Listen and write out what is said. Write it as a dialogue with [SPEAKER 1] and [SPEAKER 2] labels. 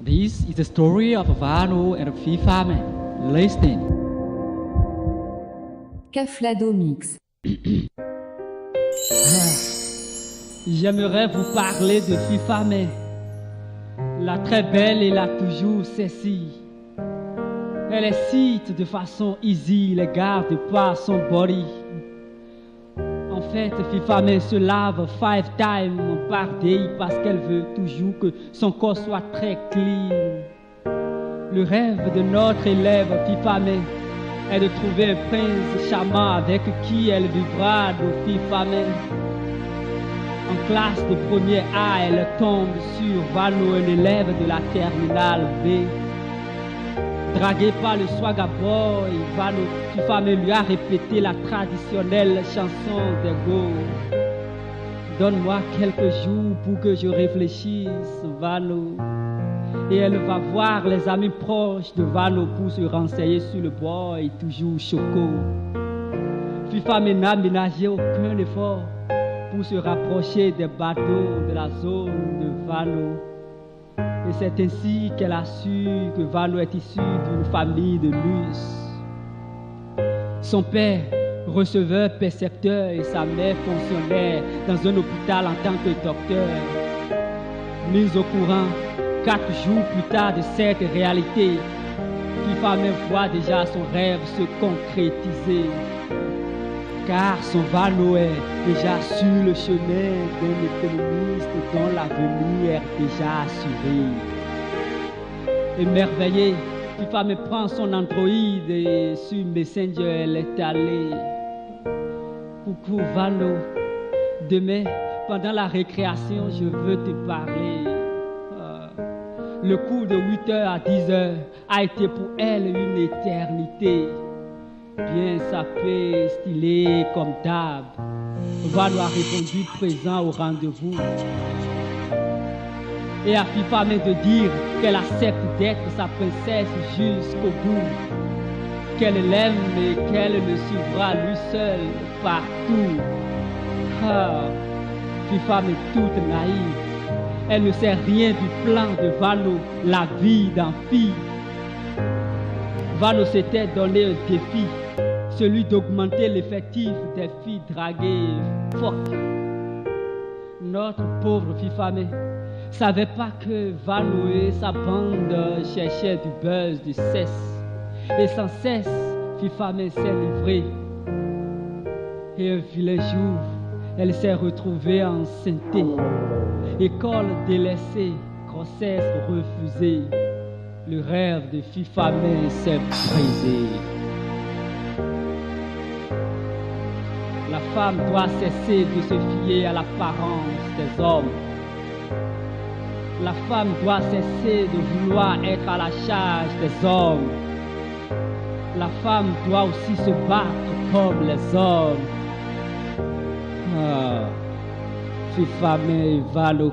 [SPEAKER 1] This is the story of Vano and FIFA man. Listen.
[SPEAKER 2] Caflado Mix.
[SPEAKER 3] J'aimerais vous parler de FIFA mais la très belle et la toujours sexy. Elle excite de façon easy, les garde pas son body. En fait, FIFA mais se lave 5 times par day parce qu'elle veut toujours que son corps soit très clean. Le rêve de notre élève FIFA mais est de trouver un prince charmant avec qui elle vivra de FIFA mais. En classe de premier A, elle tombe sur Vano, un élève de la terminale B. Dragué par le Swagga Boy, Vano, FIFA me lui a répété la traditionnelle chanson des Go. Donne-moi quelques jours pour que je réfléchisse, Vano. Et elle va voir les amis proches de Vano pour se renseigner sur le boy, toujours choco. FIFA n'a ménagé aucun effort pour se rapprocher des bateaux de la zone de Vano. Et c'est ainsi qu'elle a su que Vano est issu d'une famille de luxe. Son père, receveur percepteur, et sa mère fonctionnaire dans un hôpital en tant que docteur. Mise au courant 4 jours plus tard de cette réalité, FIFA même voit déjà son rêve se concrétiser. Car son Vano est déjà sur le chemin d'un économiste dont l'avenir est déjà assuré. Émerveillé, FIFA me prend son Android et sur Messenger elle est allée. Coucou Vano, demain pendant la récréation je veux te parler. Le cours de 8h à 10h a été pour elle une éternité. Bien sapé, stylé comme d'hab, Vano a répondu présent au rendez-vous. Et à FIFA mais de dire qu'elle accepte d'être sa princesse jusqu'au bout, qu'elle l'aime et qu'elle le suivra lui seul partout. FIFA mais toute naïve, elle ne sait rien du plan de Vano, la vie d'un fille. Vano s'était donné un défi, celui d'augmenter l'effectif des filles draguées. Fuck. Notre pauvre FIFA mais savait pas que Vano et sa bande cherchaient du buzz, du cesse. Et sans cesse, FIFA mais s'est livrée. Et un vilain jour, elle s'est retrouvée enceinte. École délaissée, grossesse refusée. Le rêve de FIFA mais s'est brisé. La femme doit cesser de se fier à l'apparence des hommes. La femme doit cesser de vouloir être à la charge des hommes. La femme doit aussi se battre comme les hommes. FIFA mais Vano.